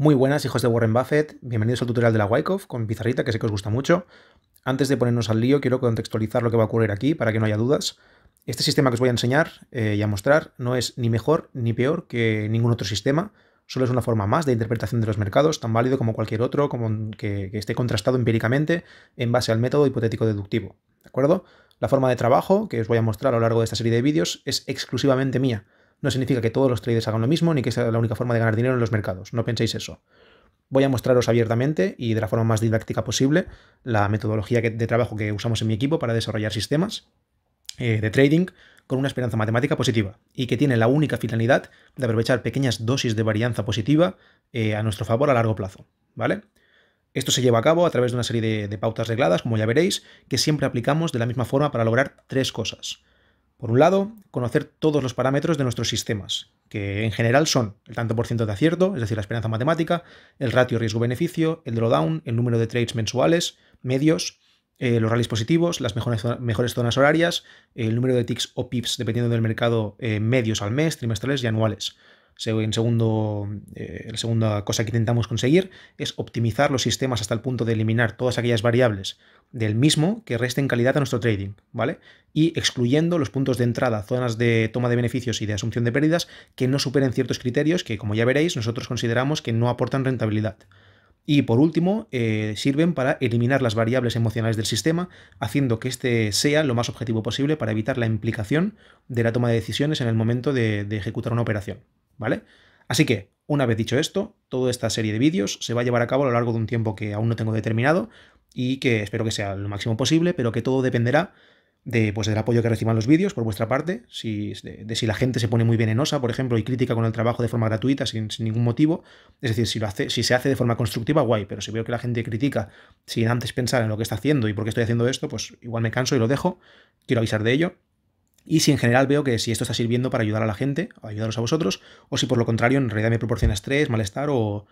Muy buenas, hijos de Warren Buffett. Bienvenidos al tutorial de la Wyckoff con pizarrita, que sé que os gusta mucho. Antes de ponernos al lío, quiero contextualizar lo que va a ocurrir aquí para que no haya dudas. Este sistema que os voy a enseñar y a mostrar no es ni mejor ni peor que ningún otro sistema. Solo es una forma más de interpretación de los mercados, tan válido como cualquier otro, como que esté contrastado empíricamente en base al método hipotético deductivo. ¿De acuerdo? La forma de trabajo que os voy a mostrar a lo largo de esta serie de vídeos es exclusivamente mía. No significa que todos los traders hagan lo mismo ni que sea la única forma de ganar dinero en los mercados. No penséis eso. Voy a mostraros abiertamente y de la forma más didáctica posible la metodología de trabajo que usamos en mi equipo para desarrollar sistemas de trading con una esperanza matemática positiva y que tiene la única finalidad de aprovechar pequeñas dosis de varianza positiva a nuestro favor a largo plazo, ¿vale? Esto se lleva a cabo a través de una serie de pautas regladas, como ya veréis, que siempre aplicamos de la misma forma para lograr tres cosas. Por un lado, conocer todos los parámetros de nuestros sistemas, que en general son el tanto por ciento de acierto, es decir, la esperanza matemática, el ratio riesgo-beneficio, el drawdown, el número de trades mensuales, medios, los rallies positivos, las mejores zonas horarias, el número de ticks o pips dependiendo del mercado medios al mes, trimestrales y anuales. La segunda cosa que intentamos conseguir es optimizar los sistemas hasta el punto de eliminar todas aquellas variables del mismo que resten calidad a nuestro trading, ¿vale? Y excluyendo los puntos de entrada, zonas de toma de beneficios y de asunción de pérdidas que no superen ciertos criterios que, como ya veréis, nosotros consideramos que no aportan rentabilidad. Y por último, sirven para eliminar las variables emocionales del sistema, haciendo que éste sea lo más objetivo posible para evitar la implicación de la toma de decisiones en el momento de ejecutar una operación, ¿vale? Así que, una vez dicho esto, toda esta serie de vídeos se va a llevar a cabo a lo largo de un tiempo que aún no tengo determinado y que espero que sea lo máximo posible, pero que todo dependerá del apoyo que reciban los vídeos por vuestra parte, de si la gente se pone muy venenosa, por ejemplo, y crítica con el trabajo de forma gratuita sin ningún motivo. Es decir, si se hace de forma constructiva, guay, pero si veo que la gente critica sin antes pensar en lo que está haciendo y por qué estoy haciendo esto, pues igual me canso y lo dejo. Quiero avisar de ello. Y si en general veo que si esto está sirviendo para ayudar a la gente, o ayudaros a vosotros, o si por lo contrario en realidad me proporciona estrés, malestar o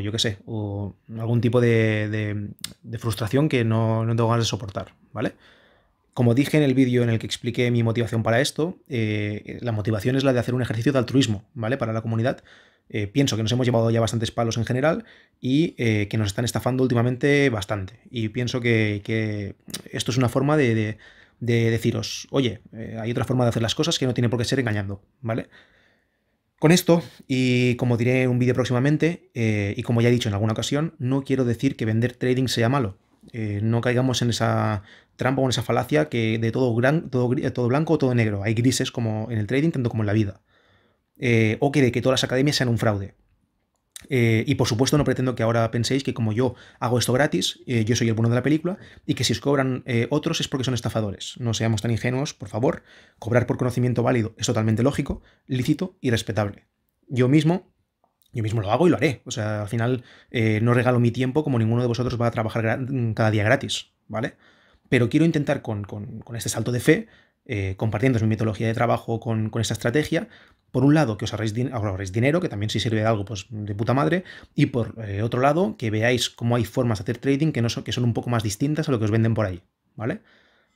yo qué sé, o algún tipo de frustración que no tengo ganas de soportar, ¿vale? Como dije en el vídeo en el que expliqué mi motivación para esto, la motivación es la de hacer un ejercicio de altruismo, ¿vale? Para la comunidad. Pienso que nos hemos llevado ya bastantes palos en general y que nos están estafando últimamente bastante. Y pienso que esto es una forma de deciros, oye, hay otra forma de hacer las cosas que no tiene por qué ser engañando, ¿vale? Con esto, y como diré en un vídeo próximamente, y como ya he dicho en alguna ocasión, no quiero decir que vender trading sea malo. No caigamos en esa trampa o en esa falacia que de todo blanco o todo negro. Hay grises como en el trading, tanto como en la vida. O que de que todas las academias sean un fraude. Y por supuesto no pretendo que ahora penséis que como yo hago esto gratis, yo soy el bueno de la película y que si os cobran otros es porque son estafadores. No seamos tan ingenuos, por favor. Cobrar por conocimiento válido es totalmente lógico, lícito y respetable. Yo mismo lo hago y lo haré. O sea, al final no regalo mi tiempo como ninguno de vosotros va a trabajar cada día gratis, ¿vale? Pero quiero intentar con este salto de fe, compartiendo mi metodología de trabajo con esta estrategia, por un lado que os ahorréis dinero, que también si sirve de algo, pues de puta madre, y por otro lado que veáis cómo hay formas de hacer trading que son un poco más distintas a lo que os venden por ahí, ¿vale?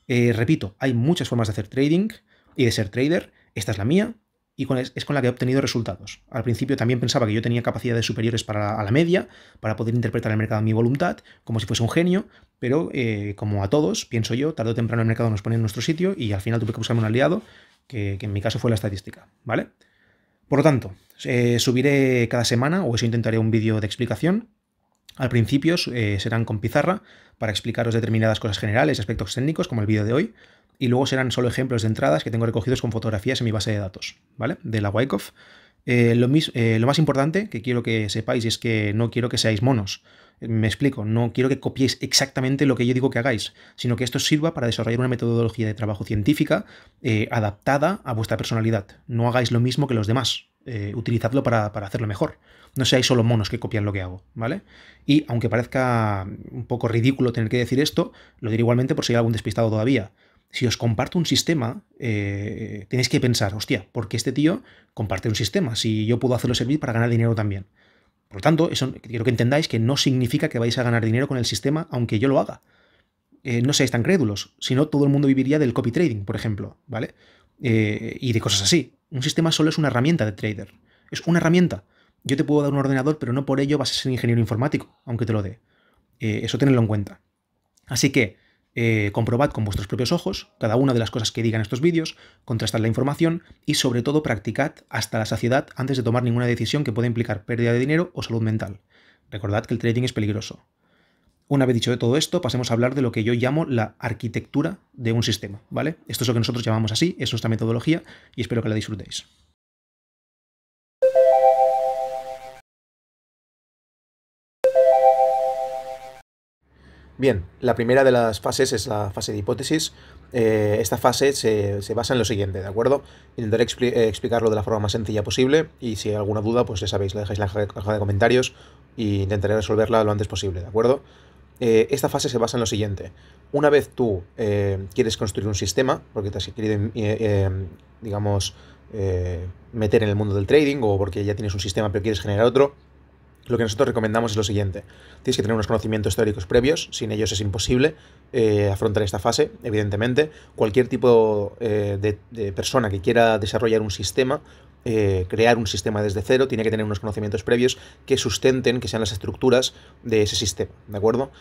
Repito, hay muchas formas de hacer trading y de ser trader. Esta es la mía y es con la que he obtenido resultados. Al principio también pensaba que yo tenía capacidades superiores a la media, para poder interpretar el mercado a mi voluntad, como si fuese un genio, pero como a todos, pienso yo, tarde o temprano el mercado nos pone en nuestro sitio y al final tuve que buscarme un aliado, que en mi caso fue la estadística, ¿vale? Por lo tanto, subiré cada semana, o eso intentaré, un vídeo de explicación. Al principio serán con pizarra para explicaros determinadas cosas generales y aspectos técnicos, como el vídeo de hoy, y luego serán solo ejemplos de entradas que tengo recogidos con fotografías en mi base de datos, ¿vale? De la Wyckoff. Lo más importante que quiero que sepáis es que no quiero que seáis monos. Me explico, no quiero que copiéis exactamente lo que yo digo que hagáis, sino que esto os sirva para desarrollar una metodología de trabajo científica adaptada a vuestra personalidad. No hagáis lo mismo que los demás, utilizadlo para hacerlo mejor. No seáis solo monos que copian lo que hago, ¿vale? Y aunque parezca un poco ridículo tener que decir esto, lo diré igualmente por si hay algún despistado todavía. Si os comparto un sistema, tenéis que pensar, hostia, ¿por qué este tío comparte un sistema? Si yo puedo hacerlo servir para ganar dinero también. Por lo tanto, eso quiero que entendáis que no significa que vais a ganar dinero con el sistema aunque yo lo haga. No seáis tan crédulos, si no todo el mundo viviría del copy trading, por ejemplo, ¿vale? Y de cosas así. Un sistema solo es una herramienta de trader. Es una herramienta. Yo te puedo dar un ordenador, pero no por ello vas a ser ingeniero informático, aunque te lo dé. Eso tenedlo en cuenta. Así que comprobad con vuestros propios ojos cada una de las cosas que digan estos vídeos, contrastad la información y sobre todo practicad hasta la saciedad antes de tomar ninguna decisión que pueda implicar pérdida de dinero o salud mental. Recordad que el trading es peligroso. Una vez dicho de todo esto, pasemos a hablar de lo que yo llamo la arquitectura de un sistema, ¿vale? Esto es lo que nosotros llamamos así, es nuestra metodología y espero que la disfrutéis. Bien, la primera de las fases es la fase de hipótesis. Esta fase se basa en lo siguiente, ¿de acuerdo? Intentaré explicarlo de la forma más sencilla posible y si hay alguna duda, pues ya sabéis, la dejáis en la caja de comentarios e intentaré resolverla lo antes posible, ¿de acuerdo? Esta fase se basa en lo siguiente. Una vez tú quieres construir un sistema, porque te has querido, digamos, meter en el mundo del trading o porque ya tienes un sistema pero quieres generar otro, lo que nosotros recomendamos es lo siguiente. Tienes que tener unos conocimientos teóricos previos, sin ellos es imposible afrontar esta fase, evidentemente. Cualquier tipo de persona que quiera desarrollar un sistema, crear un sistema desde cero, tiene que tener unos conocimientos previos que sustenten, que sean las estructuras de ese sistema, ¿de acuerdo?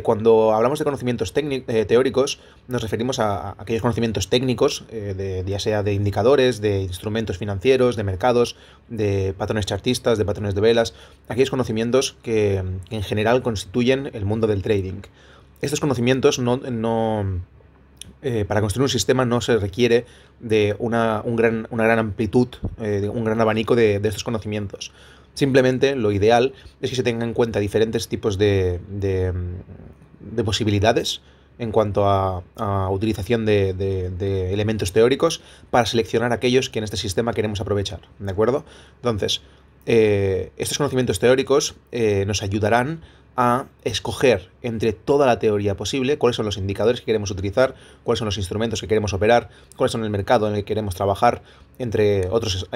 Cuando hablamos de conocimientos teóricos, nos referimos a aquellos conocimientos técnicos, ya sea de indicadores, de instrumentos financieros, de mercados, de patrones chartistas, de patrones de velas, aquellos conocimientos que en general constituyen el mundo del trading. Estos conocimientos para construir un sistema no se requiere de una gran amplitud, de un gran abanico de estos conocimientos. Simplemente lo ideal es que se tengan en cuenta diferentes tipos de posibilidades en cuanto a utilización de elementos teóricos para seleccionar aquellos que en este sistema queremos aprovechar, ¿de acuerdo? Entonces, estos conocimientos teóricos nos ayudarán a escoger entre toda la teoría posible cuáles son los indicadores que queremos utilizar, cuáles son los instrumentos que queremos operar, cuáles son el mercado en el que queremos trabajar, entre otros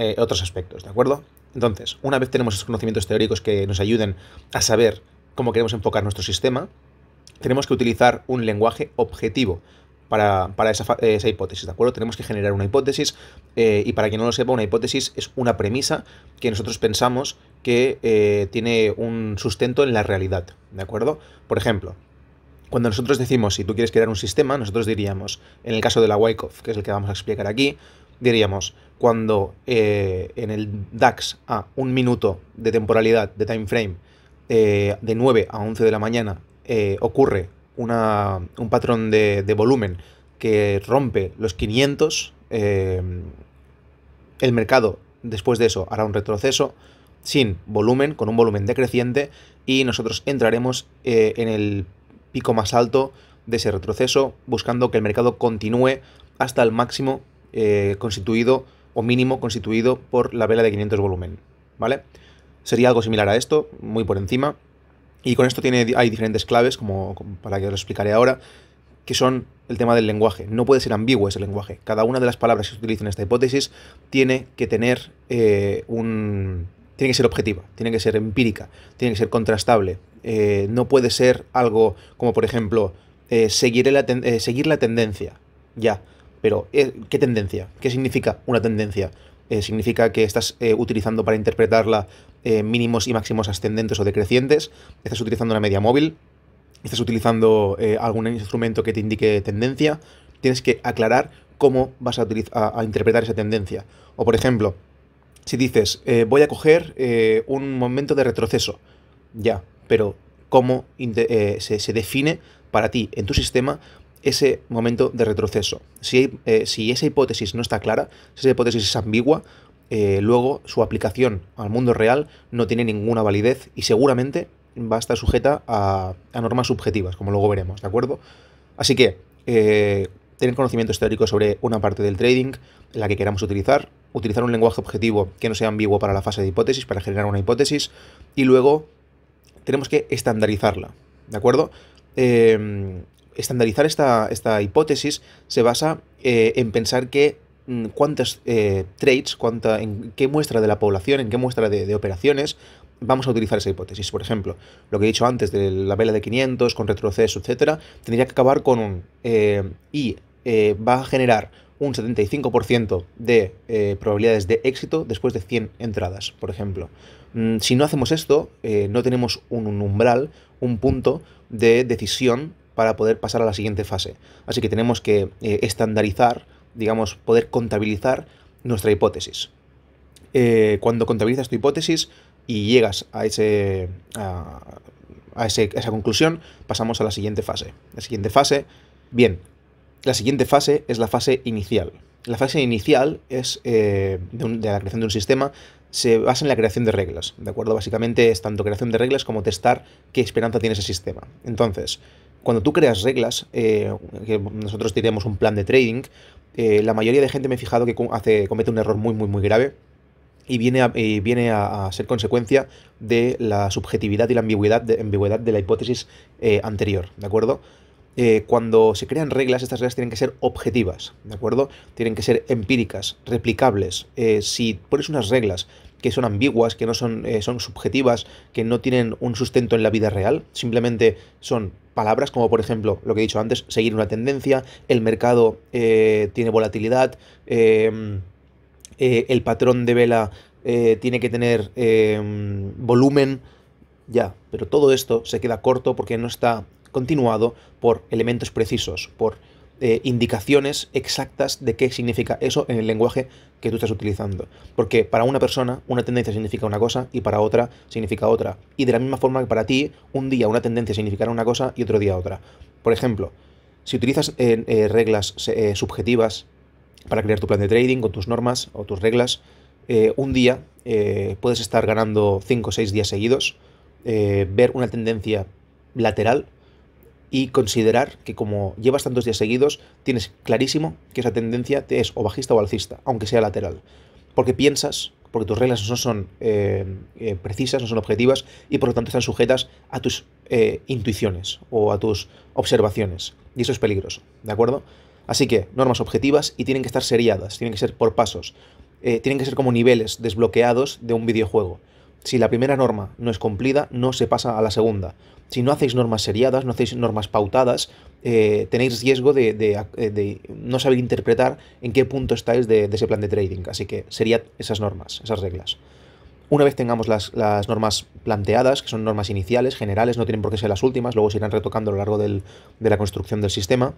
aspectos, ¿de acuerdo? Entonces, una vez tenemos esos conocimientos teóricos que nos ayuden a saber cómo queremos enfocar nuestro sistema, tenemos que utilizar un lenguaje objetivo para esa hipótesis, ¿de acuerdo? Tenemos que generar una hipótesis y para quien no lo sepa, una hipótesis es una premisa que nosotros pensamos que tiene un sustento en la realidad, ¿de acuerdo? Por ejemplo, cuando nosotros decimos si tú quieres crear un sistema, nosotros diríamos, en el caso de la Wyckoff, que es el que vamos a explicar aquí, diríamos, cuando en el DAX a un minuto de temporalidad, de time frame, de 9 a 11 de la mañana, ocurre un patrón de volumen que rompe los 500, el mercado después de eso hará un retroceso sin volumen, con un volumen decreciente, y nosotros entraremos en el pico más alto de ese retroceso, buscando que el mercado continúe hasta el máximo constituido o mínimo constituido por la vela de 500 volumen, ¿vale? Sería algo similar a esto, muy por encima. Y con esto hay diferentes claves, como para que os lo explicaré ahora, que son el tema del lenguaje. No puede ser ambiguo ese lenguaje. Cada una de las palabras que se utilizan en esta hipótesis tiene que tener tiene que ser objetiva, tiene que ser empírica, tiene que ser contrastable. No puede ser algo como, por ejemplo, seguir la tendencia. Ya, pero ¿qué tendencia? ¿Qué significa una tendencia? Significa que estás utilizando para interpretarla mínimos y máximos ascendentes o decrecientes, estás utilizando una media móvil, estás utilizando algún instrumento que te indique tendencia. Tienes que aclarar cómo vas a interpretar esa tendencia. O por ejemplo, si dices, voy a coger un momento de retroceso, ya, pero ¿cómo se define para ti en tu sistema ese momento de retroceso? Si esa hipótesis no está clara, si esa hipótesis es ambigua, luego su aplicación al mundo real no tiene ninguna validez y seguramente va a estar sujeta a normas subjetivas, como luego veremos, ¿de acuerdo? Así que tener conocimientos teóricos sobre una parte del trading en la que queramos utilizar un lenguaje objetivo que no sea ambiguo para la fase de hipótesis, para generar una hipótesis, y luego tenemos que estandarizarla, ¿de acuerdo? Estandarizar esta hipótesis se basa en pensar que cuántos trades, en qué muestra de la población, en qué muestra de operaciones vamos a utilizar esa hipótesis. Por ejemplo, lo que he dicho antes de la vela de 500 con retroceso, etcétera, tendría que acabar con un va a generar un 75% de probabilidades de éxito después de 100 entradas, por ejemplo. Si no hacemos esto, no tenemos un umbral, un punto de decisión para poder pasar a la siguiente fase. Así que tenemos que estandarizar, digamos, poder contabilizar nuestra hipótesis. Cuando contabilizas tu hipótesis y llegas a esa conclusión, pasamos a la siguiente fase. La siguiente fase es la fase inicial. La fase inicial es de la creación de un sistema, se basa en la creación de reglas, ¿de acuerdo? Básicamente es tanto creación de reglas como testar qué esperanza tiene ese sistema. Entonces, cuando tú creas reglas, que nosotros diríamos un plan de trading, la mayoría de gente me he fijado que comete un error muy grave y viene a ser consecuencia de la subjetividad y la ambigüedad de la hipótesis anterior, ¿de acuerdo? Cuando se crean reglas, estas reglas tienen que ser objetivas, ¿de acuerdo? Tienen que ser empíricas, replicables. Si pones unas reglas que son ambiguas, que no son subjetivas, que no tienen un sustento en la vida real, simplemente son palabras como, por ejemplo, lo que he dicho antes, seguir una tendencia, el mercado tiene volatilidad, el patrón de vela tiene que tener volumen, ya, pero todo esto se queda corto porque no está continuado por elementos precisos, por indicaciones exactas de qué significa eso en el lenguaje que tú estás utilizando. Porque para una persona una tendencia significa una cosa y para otra significa otra. Y de la misma forma que para ti un día una tendencia significará una cosa y otro día otra. Por ejemplo, si utilizas reglas subjetivas para crear tu plan de trading con tus normas o tus reglas, un día puedes estar ganando 5 o 6 días seguidos, ver una tendencia lateral y considerar que como llevas tantos días seguidos, tienes clarísimo que esa tendencia es o bajista o alcista, aunque sea lateral. Porque tus reglas no son precisas, no son objetivas y por lo tanto están sujetas a tus intuiciones o a tus observaciones. Y eso es peligroso, ¿de acuerdo? Así que normas objetivas y tienen que estar seriadas, tienen que ser por pasos, tienen que ser como niveles desbloqueados de un videojuego. Si la primera norma no es cumplida, no se pasa a la segunda. Si no hacéis normas seriadas, no hacéis normas pautadas, tenéis riesgo de no saber interpretar en qué punto estáis de ese plan de trading. Así que seriad esas normas, esas reglas. Una vez tengamos las normas planteadas, que son normas iniciales, generales, no tienen por qué ser las últimas, luego se irán retocando a lo largo de la construcción del sistema,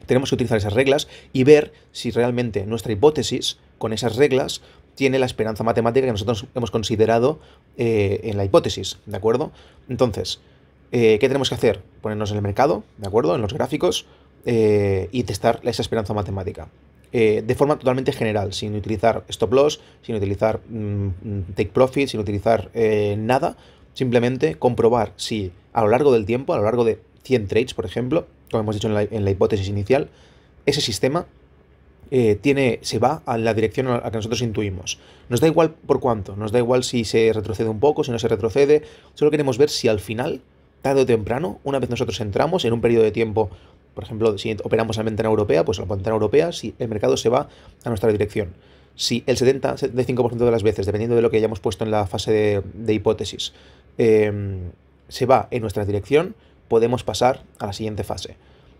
tenemos que utilizar esas reglas y ver si realmente nuestra hipótesis, con esas reglas, tiene la esperanza matemática que nosotros hemos considerado en la hipótesis, ¿de acuerdo? Entonces, ¿qué tenemos que hacer? Ponernos en el mercado, ¿de acuerdo? En los gráficos y testar esa esperanza matemática. De forma totalmente general, sin utilizar stop loss, sin utilizar take profit, sin utilizar nada, simplemente comprobar si a lo largo del tiempo, a lo largo de 100 trades, por ejemplo, como hemos dicho en la hipótesis inicial, ese sistema se va a la dirección a la que nosotros intuimos. Nos da igual por cuánto, nos da igual si se retrocede un poco, si no se retrocede, solo queremos ver si al final, tarde o temprano, una vez nosotros entramos en un periodo de tiempo, por ejemplo, si operamos en la ventana europea, pues a la ventana europea, si el mercado se va a nuestra dirección. Si el 70-75% de las veces, dependiendo de lo que hayamos puesto en la fase de hipótesis, se va en nuestra dirección, podemos pasar a la siguiente fase.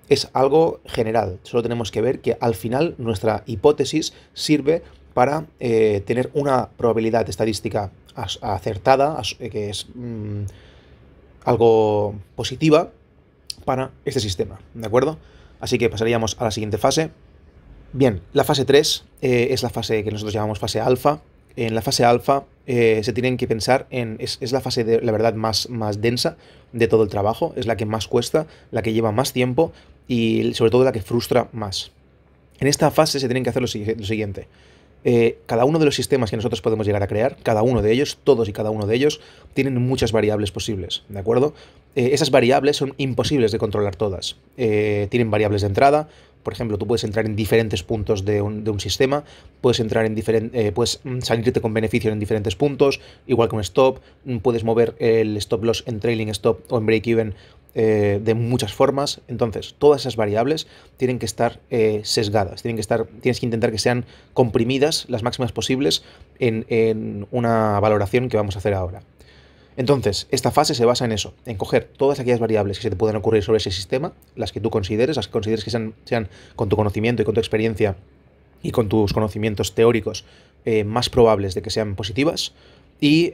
Es algo general, solo tenemos que ver que al final nuestra hipótesis sirve para tener una probabilidad estadística acertada, que es algo positiva para este sistema, ¿de acuerdo? Así que pasaríamos a la siguiente fase. Bien, la fase 3 es la fase que nosotros llamamos fase alfa. En la fase alfa se tienen que pensar es la fase de la verdad más densa de todo el trabajo, es la que más cuesta, la que lleva más tiempo y sobre todo la que frustra más. En esta fase se tienen que hacer lo siguiente. Cada uno de los sistemas que nosotros podemos llegar a crear, cada uno de ellos, todos y cada uno de ellos, tienen muchas variables posibles, ¿de acuerdo? Esas variables son imposibles de controlar todas. Tienen variables de entrada. Por ejemplo, tú puedes entrar en diferentes puntos de un sistema, puedes salirte con beneficio en diferentes puntos, igual que un stop, puedes mover el stop loss en trailing stop o en break-even de muchas formas. Entonces, todas esas variables tienen que estar sesgadas, tienes que intentar que sean comprimidas las máximas posibles en una valoración que vamos a hacer ahora. Entonces, esta fase se basa en eso, en coger todas aquellas variables que se te puedan ocurrir sobre ese sistema, las que tú consideres, las que consideres que sean con tu conocimiento y con tu experiencia y con tus conocimientos teóricos más probables de que sean positivas, y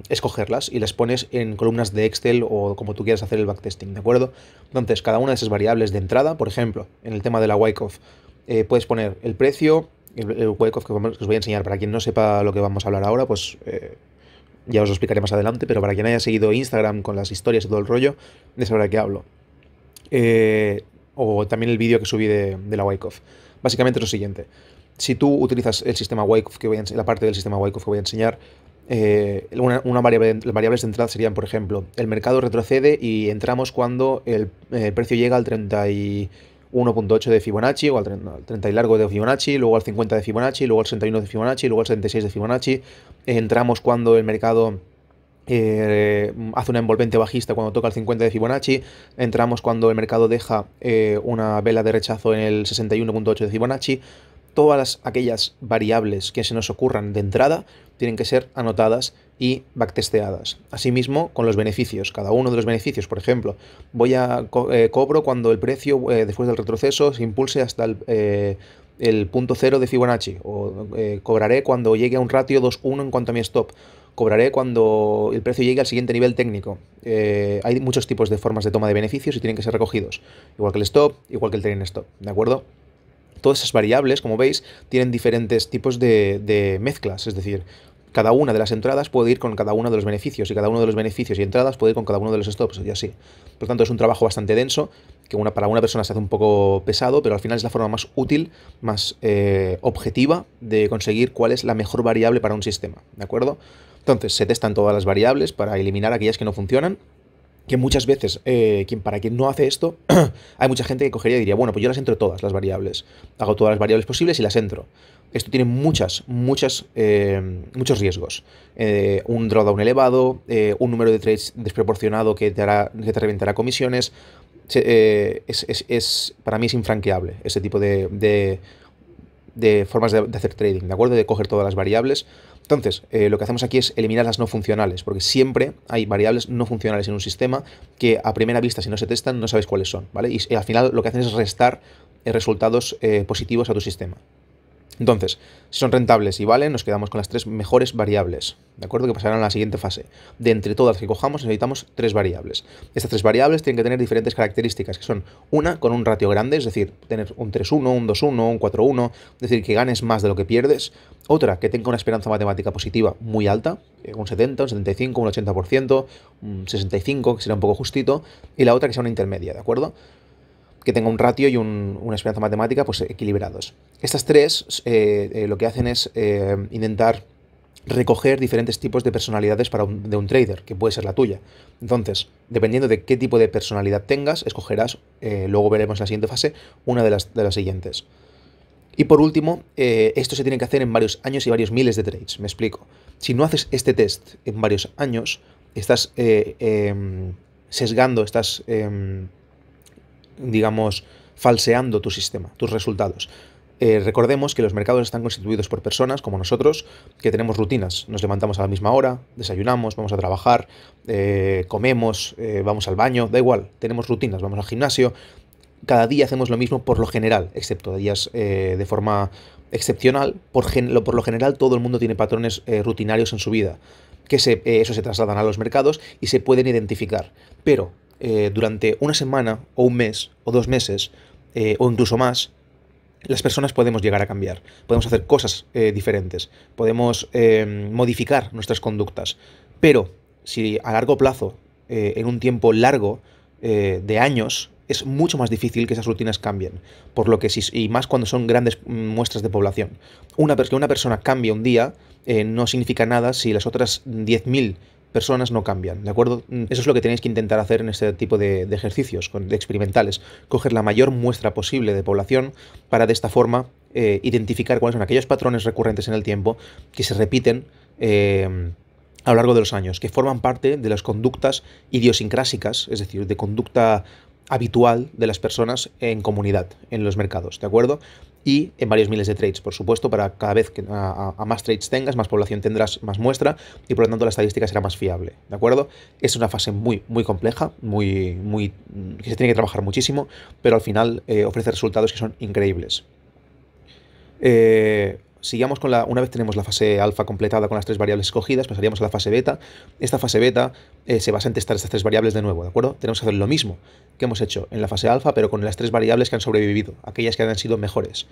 escogerlas y las pones en columnas de Excel o como tú quieras hacer el backtesting, ¿de acuerdo? Entonces, cada una de esas variables de entrada, por ejemplo, en el tema de la Wyckoff, puedes poner el precio, el Wyckoff que os voy a enseñar. Para quien no sepa lo que vamos a hablar ahora, pues ya os lo explicaré más adelante, pero para quien haya seguido Instagram con las historias y todo el rollo, de saber de qué hablo. O también el vídeo que subí de la Wyckoff. Básicamente es lo siguiente. Si tú utilizas el sistema Wyckoff, la parte del sistema Wyckoff que voy a enseñar, las variables de entrada serían, por ejemplo, el mercado retrocede y entramos cuando el precio llega al 31.8 de Fibonacci, o al 30 y largo de Fibonacci, luego al 50 de Fibonacci, luego al 61 de Fibonacci, luego al 76 de Fibonacci. Entramos cuando el mercado hace una envolvente bajista cuando toca el 50 de Fibonacci. Entramos cuando el mercado deja una vela de rechazo en el 61.8 de Fibonacci. Todas aquellas variables que se nos ocurran de entrada tienen que ser anotadas y backtesteadas. Asimismo, con los beneficios. Cada uno de los beneficios, por ejemplo, cobro cuando el precio, después del retroceso, se impulse hasta el punto cero de Fibonacci. O cobraré cuando llegue a un ratio 2:1 en cuanto a mi stop. Cobraré cuando el precio llegue al siguiente nivel técnico. Hay muchos tipos de formas de toma de beneficios y tienen que ser recogidos. Igual que el stop, igual que el trailing stop. ¿De acuerdo? Todas esas variables, como veis, tienen diferentes tipos de mezclas, es decir, cada una de las entradas puede ir con cada uno de los beneficios, y cada uno de los beneficios y entradas puede ir con cada uno de los stops, y así. Por lo tanto, es un trabajo bastante denso, que para una persona se hace un poco pesado, pero al final es la forma más útil, más objetiva de conseguir cuál es la mejor variable para un sistema, ¿de acuerdo? Entonces, se testan todas las variables para eliminar aquellas que no funcionan, que muchas veces, para quien no hace esto, hay mucha gente que cogería y diría, bueno, pues yo las entro todas las variables, hago todas las variables posibles y las entro. Esto tiene muchos riesgos. Un drawdown elevado, un número de trades desproporcionado que te reventará comisiones. Para mí es infranqueable ese tipo de formas de hacer trading, ¿de acuerdo? De coger todas las variables. Entonces, lo que hacemos aquí es eliminar las no funcionales, porque siempre hay variables no funcionales en un sistema que a primera vista, si no se testan, no sabes cuáles son, ¿vale? Y al final lo que hacen es restar resultados positivos a tu sistema. Entonces, si son rentables y valen, nos quedamos con las tres mejores variables, ¿de acuerdo? Que pasarán a la siguiente fase. De entre todas las que cojamos necesitamos tres variables. Estas tres variables tienen que tener diferentes características, que son una con un ratio grande, es decir, tener un 3:1, un 2:1, un 4:1, es decir, que ganes más de lo que pierdes. Otra, que tenga una esperanza matemática positiva muy alta, un 70, un 75, un 80%, un 65, que será un poco justito. Y la otra que sea una intermedia, ¿de acuerdo? Que tenga un ratio y una esperanza matemática pues equilibrados. Estas tres lo que hacen es intentar recoger diferentes tipos de personalidades de un trader, que puede ser la tuya. Entonces, dependiendo de qué tipo de personalidad tengas, escogerás, luego veremos en la siguiente fase, una de las siguientes. Y por último, esto se tiene que hacer en varios años y varios miles de trades. Me explico. Si no haces este test en varios años, estás sesgando, estás digamos, falseando tu sistema, tus resultados. Recordemos que los mercados están constituidos por personas como nosotros, que tenemos rutinas. Nos levantamos a la misma hora, desayunamos, vamos a trabajar, comemos, vamos al baño, da igual, tenemos rutinas, vamos al gimnasio. Cada día hacemos lo mismo por lo general, excepto días de forma excepcional. Por lo general todo el mundo tiene patrones rutinarios en su vida, que eso se trasladan a los mercados y se pueden identificar. Pero durante una semana o un mes o 2 meses o incluso más, las personas podemos llegar a cambiar, podemos hacer cosas diferentes, podemos modificar nuestras conductas, pero si a largo plazo, en un tiempo largo de años, es mucho más difícil que esas rutinas cambien, por lo que y más cuando son grandes muestras de población. Que una persona cambie un día no significa nada si las otras 10.000 personas no cambian, ¿de acuerdo? Eso es lo que tenéis que intentar hacer en este tipo de ejercicios de experimentales, coger la mayor muestra posible de población para de esta forma identificar cuáles son aquellos patrones recurrentes en el tiempo que se repiten a lo largo de los años, que forman parte de las conductas idiosincrásicas, es decir, de conducta habitual de las personas en comunidad, en los mercados, ¿de acuerdo? Y en varios miles de trades, por supuesto, para cada vez que a más trades tengas, más población tendrás, más muestra, y por lo tanto la estadística será más fiable, ¿de acuerdo? Es una fase muy, muy compleja, que se tiene que trabajar muchísimo, pero al final ofrece resultados que son increíbles. Sigamos con una vez tenemos la fase alfa completada con las 3 variables escogidas, pasaríamos a la fase beta. Esta fase beta se basa en testar estas 3 variables de nuevo, ¿de acuerdo? Tenemos que hacer lo mismo que hemos hecho en la fase alfa, pero con las 3 variables que han sobrevivido, aquellas que han sido mejores.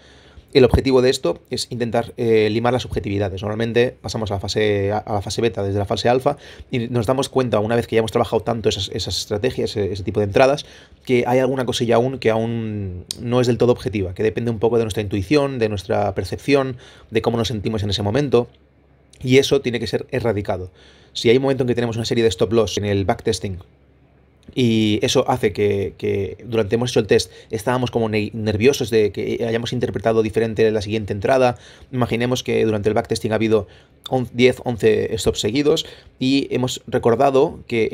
El objetivo de esto es intentar limar las subjetividades. Normalmente pasamos a la fase beta desde la fase alfa y nos damos cuenta, una vez que ya hemos trabajado tanto esas estrategias, ese tipo de entradas, que hay alguna cosilla aún que aún no es del todo objetiva, que depende un poco de nuestra intuición, de nuestra percepción, de cómo nos sentimos en ese momento, y eso tiene que ser erradicado. Si hay un momento en que tenemos una serie de stop loss en el backtesting, y eso hace que durante hemos hecho el test estábamos como nerviosos de que hayamos interpretado diferente la siguiente entrada. Imaginemos que durante el backtesting ha habido 10, 11 stops seguidos y hemos recordado que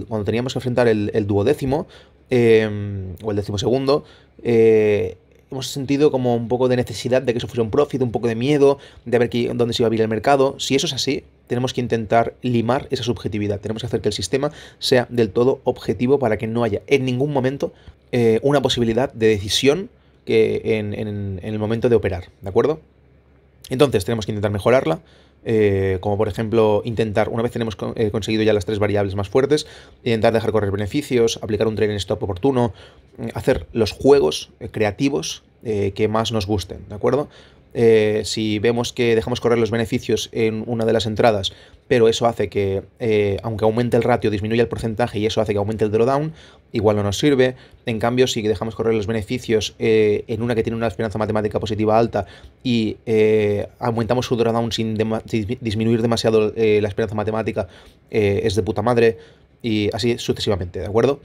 cuando teníamos que enfrentar el duodécimo o el decimosegundo, hemos sentido como un poco de necesidad de que eso fuese un profit, un poco de miedo, de ver dónde se iba a abrir el mercado. Si eso es así, tenemos que intentar limar esa subjetividad. Tenemos que hacer que el sistema sea del todo objetivo para que no haya en ningún momento una posibilidad de decisión en el momento de operar, ¿de acuerdo? Entonces tenemos que intentar mejorarla, como por ejemplo intentar, una vez tenemos conseguido ya las 3 variables más fuertes, intentar dejar correr beneficios, aplicar un trailing stop oportuno, hacer los juegos creativos que más nos gusten, ¿de acuerdo? Si vemos que dejamos correr los beneficios en una de las entradas, pero eso hace que, aunque aumente el ratio, disminuya el porcentaje y eso hace que aumente el drawdown, igual no nos sirve. En cambio, si dejamos correr los beneficios en una que tiene una esperanza matemática positiva alta y aumentamos su drawdown sin disminuir demasiado la esperanza matemática, es de puta madre, y así sucesivamente, ¿de acuerdo?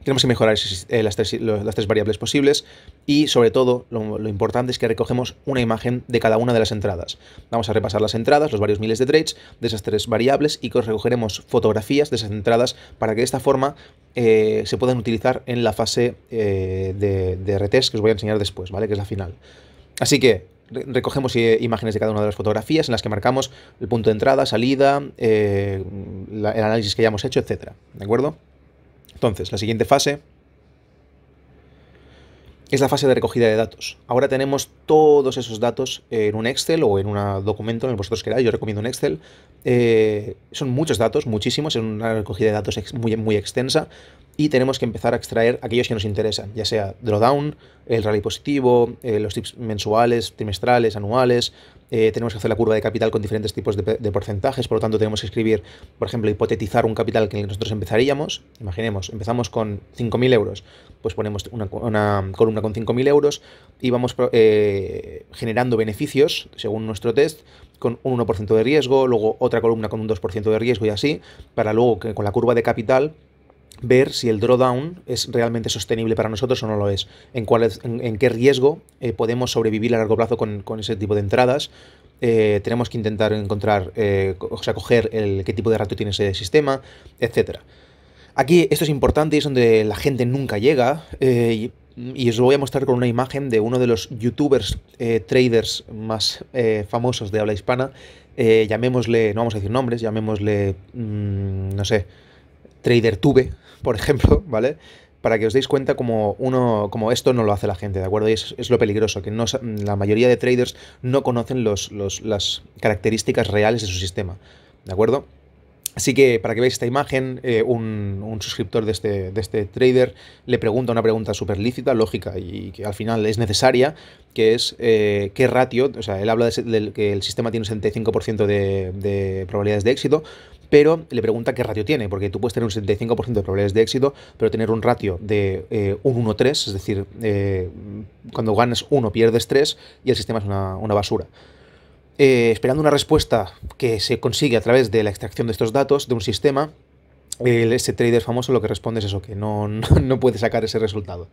Tenemos que mejorar las 3 variables posibles y, sobre todo, lo importante es que recogemos una imagen de cada una de las entradas. Vamos a repasar las entradas, los varios miles de trades de esas 3 variables y recogeremos fotografías de esas entradas para que de esta forma se puedan utilizar en la fase de retest que os voy a enseñar después, ¿vale? Que es la final. Así que recogemos imágenes de cada una de las fotografías en las que marcamos el punto de entrada, salida, el análisis que hayamos hecho, etcétera, ¿de acuerdo? Entonces, la siguiente fase es la fase de recogida de datos. Ahora tenemos todos esos datos en un Excel o en un documento, en el que vosotros queráis. Yo recomiendo un Excel. Son muchos datos, muchísimos, es una recogida de datos muy extensa y tenemos que empezar a extraer aquellos que nos interesan, ya sea drawdown, el rally positivo, los tips mensuales, trimestrales, anuales. Tenemos que hacer la curva de capital con diferentes tipos de porcentajes, por lo tanto tenemos que escribir, por ejemplo, hipotetizar un capital que nosotros empezaríamos. Imaginemos, empezamos con 5.000 euros, pues ponemos una columna con 5.000 euros y vamos generando beneficios según nuestro test con un 1% de riesgo, luego otra columna con un 2% de riesgo y así, para luego que con la curva de capital ver si el drawdown es realmente sostenible para nosotros o no lo es, en qué riesgo podemos sobrevivir a largo plazo con ese tipo de entradas. Tenemos que intentar encontrar, coger qué tipo de ratio tiene ese sistema, etcétera. Aquí esto es importante y es donde la gente nunca llega, y os lo voy a mostrar con una imagen de uno de los youtubers traders más famosos de habla hispana. Llamémosle, no vamos a decir nombres, llamémosle, no sé, TraderTube, por ejemplo, ¿vale? Para que os deis cuenta como esto no lo hace la gente, ¿de acuerdo? Y es lo peligroso, que la mayoría de traders no conocen las características reales de su sistema, ¿de acuerdo? Así que, para que veáis esta imagen, un suscriptor de este trader le pregunta una pregunta súper lícita, lógica y que al final es necesaria, que es qué ratio, o sea, él habla de que el sistema tiene un 75% de probabilidades de éxito, pero le pregunta qué ratio tiene, porque tú puedes tener un 75% de probabilidades de éxito, pero tener un ratio de un 1,3, es decir, cuando ganas 1 pierdes 3 y el sistema es una basura. Esperando una respuesta que se consigue a través de la extracción de estos datos de un sistema, ese trader famoso lo que responde es eso, que no puede sacar ese resultado.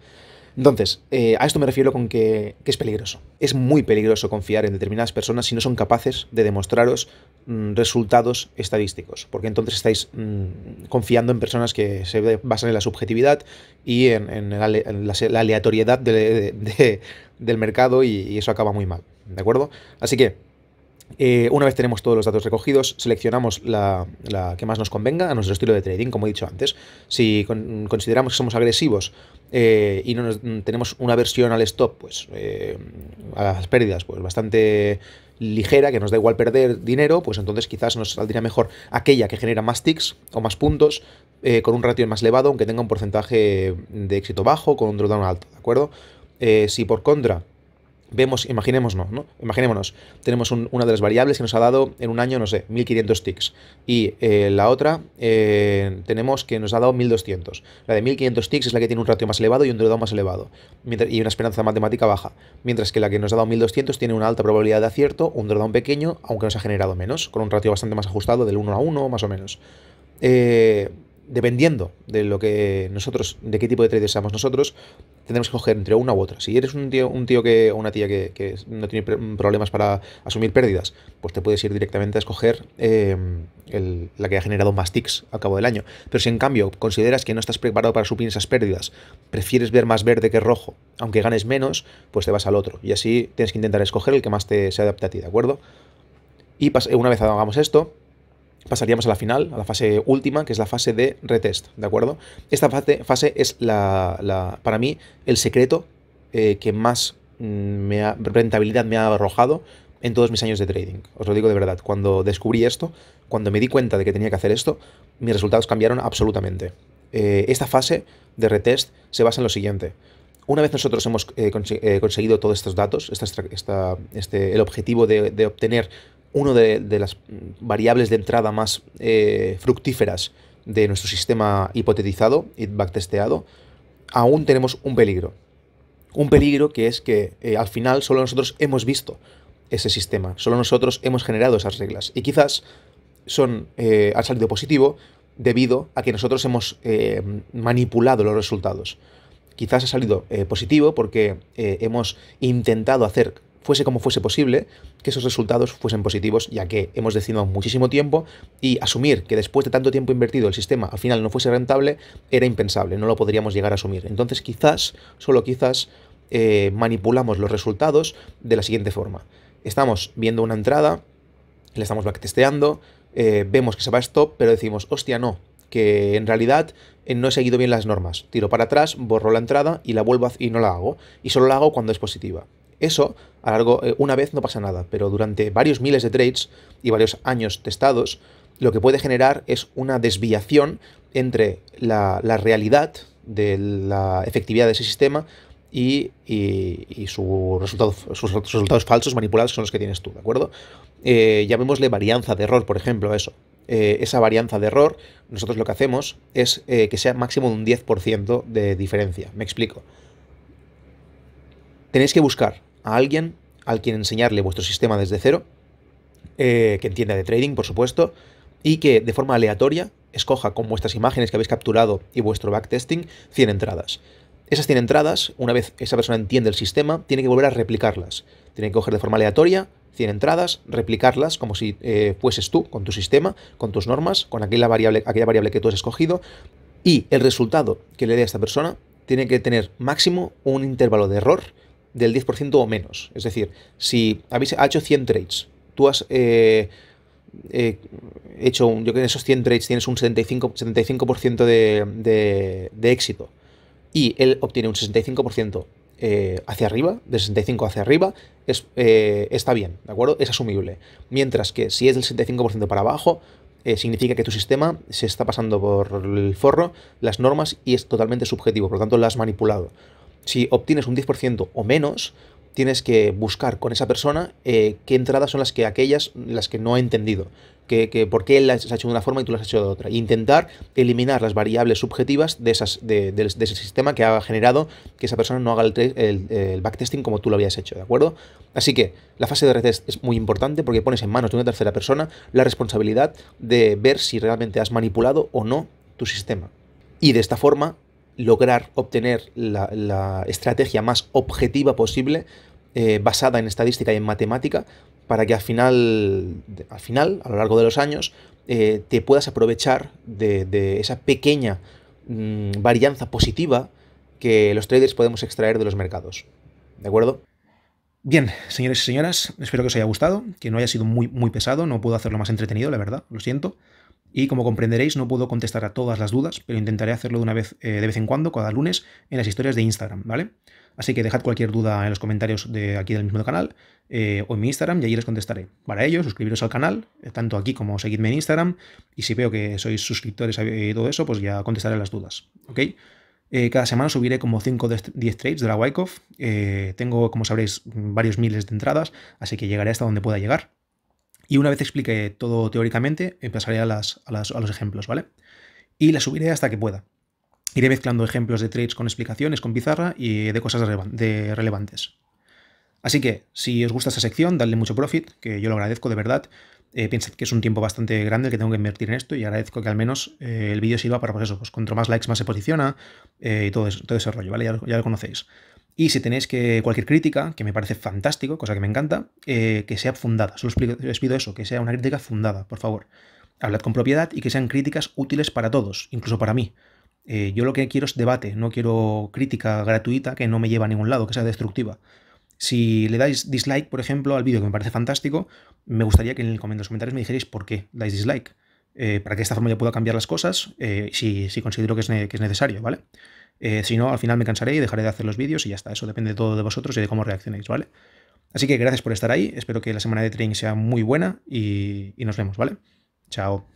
Entonces, a esto me refiero con que es peligroso. Es muy peligroso confiar en determinadas personas si no son capaces de demostraros resultados estadísticos, porque entonces estáis confiando en personas que se basan en la subjetividad y en la aleatoriedad del mercado, y eso acaba muy mal, ¿de acuerdo? Así que Una vez tenemos todos los datos recogidos, seleccionamos la que más nos convenga a nuestro estilo de trading, como he dicho antes. Si consideramos que somos agresivos y tenemos una versión al stop, pues a las pérdidas, pues bastante ligera, que nos da igual perder dinero, pues entonces quizás nos saldría mejor aquella que genera más ticks o más puntos, con un ratio más elevado, aunque tenga un porcentaje de éxito bajo, con un drawdown alto, ¿de acuerdo? Si por contra vemos, imaginémonos, tenemos una de las variables que nos ha dado en un año, no sé, 1500 ticks. Y la otra tenemos que nos ha dado 1200. La de 1500 ticks es la que tiene un ratio más elevado y un drawdown más elevado. Y una esperanza matemática baja. Mientras que la que nos ha dado 1200 tiene una alta probabilidad de acierto, un drawdown pequeño, aunque nos ha generado menos, con un ratio bastante más ajustado del 1 a 1, más o menos. Dependiendo de lo que nosotros, de qué tipo de trader seamos nosotros, tendremos que coger entre una u otra. Si eres un tío o una tía que no tiene problemas para asumir pérdidas, pues te puedes ir directamente a escoger la que ha generado más ticks al cabo del año. Pero si en cambio consideras que no estás preparado para asumir esas pérdidas, prefieres ver más verde que rojo, aunque ganes menos, pues te vas al otro. Y así tienes que intentar escoger el que más se adapte a ti, ¿de acuerdo? Y una vez hagamos esto, pasaríamos a la final, a la fase última, que es la fase de retest, ¿de acuerdo? Esta fase es para mí el secreto que más rentabilidad me ha arrojado en todos mis años de trading. Os lo digo de verdad, cuando descubrí esto, cuando me di cuenta de que tenía que hacer esto, mis resultados cambiaron absolutamente. Esta fase de retest se basa en lo siguiente. Una vez nosotros hemos conseguido todos estos datos, el objetivo de obtener una de las variables de entrada más fructíferas de nuestro sistema hipotetizado y backtesteado, aún tenemos un peligro. Un peligro que es que al final solo nosotros hemos visto ese sistema, solo nosotros hemos generado esas reglas. Y quizás han salido positivo debido a que nosotros hemos manipulado los resultados. Quizás ha salido positivo porque hemos intentado hacer, fuese como fuese posible, que esos resultados fuesen positivos, ya que hemos destinado muchísimo tiempo y asumir que después de tanto tiempo invertido el sistema al final no fuese rentable era impensable, no lo podríamos llegar a asumir. Entonces quizás, solo quizás, manipulamos los resultados de la siguiente forma. Estamos viendo una entrada, la estamos backtesteando, vemos que se va a stop, pero decimos, hostia, no, que en realidad no he seguido bien las normas. Tiro para atrás, borro la entrada y la vuelvo y no la hago. Y solo la hago cuando es positiva. Eso, una vez no pasa nada, pero durante varios miles de trades y varios años testados, lo que puede generar es una desviación entre la realidad de la efectividad de ese sistema y sus resultados falsos, manipulados, son los que tienes tú, ¿de acuerdo? Llamémosle varianza de error, por ejemplo, eso. Esa varianza de error, nosotros lo que hacemos es que sea máximo de un 10% de diferencia. Me explico. Tenéis que buscar a alguien al quien enseñarle vuestro sistema desde cero, que entienda de trading, por supuesto, y que de forma aleatoria escoja con vuestras imágenes que habéis capturado y vuestro backtesting 100 entradas. Esas 100 entradas, una vez esa persona entiende el sistema, tiene que volver a replicarlas. Tiene que coger de forma aleatoria 100 entradas, replicarlas como si fueses tú, con tu sistema, con tus normas, con aquella variable que tú has escogido, y el resultado que le dé a esta persona tiene que tener máximo un intervalo de error del 10% o menos. Es decir, si ha hecho 100 trades, tú has hecho, yo creo que en esos 100 trades tienes un 75% de éxito, y él obtiene un 65% hacia arriba, de 65 hacia arriba, está bien, ¿de acuerdo? Es asumible. Mientras que si es del 65% para abajo, significa que tu sistema se está pasando por el forro las normas y es totalmente subjetivo, por lo tanto lo has manipulado. Si obtienes un 10% o menos, tienes que buscar con esa persona qué entradas son las que no ha entendido, por qué él las ha hecho de una forma y tú las has hecho de otra, e intentar eliminar las variables subjetivas de ese sistema que ha generado que esa persona no haga el backtesting como tú lo habías hecho, ¿de acuerdo? Así que la fase de retest es muy importante porque pones en manos de una tercera persona la responsabilidad de ver si realmente has manipulado o no tu sistema. Y de esta forma lograr obtener la estrategia más objetiva posible, basada en estadística y en matemática, para que al final, a lo largo de los años, te puedas aprovechar de esa pequeña varianza positiva que los traders podemos extraer de los mercados. ¿De acuerdo? Bien, señores y señoras, espero que os haya gustado, que no haya sido muy pesado, no puedo hacerlo más entretenido, la verdad, lo siento. Y como comprenderéis, no puedo contestar a todas las dudas, pero intentaré hacerlo de vez en cuando, cada lunes, en las historias de Instagram, ¿vale? Así que dejad cualquier duda en los comentarios de aquí del mismo canal o en mi Instagram y allí les contestaré. Para ello, suscribiros al canal, tanto aquí como seguidme en Instagram, y si veo que sois suscriptores y todo eso, pues ya contestaré las dudas, ¿ok? Cada semana subiré como 5 o 10 trades de la Wyckoff. Tengo, como sabréis, varios miles de entradas, así que llegaré hasta donde pueda llegar. Y una vez explique todo teóricamente, pasaré a los ejemplos, ¿vale? Y las subiré hasta que pueda. Iré mezclando ejemplos de trades con explicaciones, con pizarra y de cosas relevantes. Así que, si os gusta esta sección, dadle mucho profit, que yo lo agradezco de verdad. Pensad que es un tiempo bastante grande el que tengo que invertir en esto y agradezco que al menos el vídeo sirva para, pues eso, pues cuanto más likes más se posiciona y todo ese rollo, ¿vale? Ya lo conocéis. Y si tenéis cualquier crítica, que me parece fantástico, cosa que me encanta, que sea fundada. Solo os pido eso, que sea una crítica fundada, por favor. Hablad con propiedad y que sean críticas útiles para todos, incluso para mí. Yo lo que quiero es debate, no quiero crítica gratuita que no me lleva a ningún lado, que sea destructiva. Si le dais dislike, por ejemplo, al vídeo, que me parece fantástico, me gustaría que en los comentarios me dijerais por qué dais dislike. Para que de esta forma yo pueda cambiar las cosas si considero que es necesario, ¿vale? Si no, al final me cansaré y dejaré de hacer los vídeos y ya está. Eso depende todo de vosotros y de cómo reaccionéis, ¿vale? Así que gracias por estar ahí. Espero que la semana de trading sea muy buena y nos vemos, ¿vale? Chao.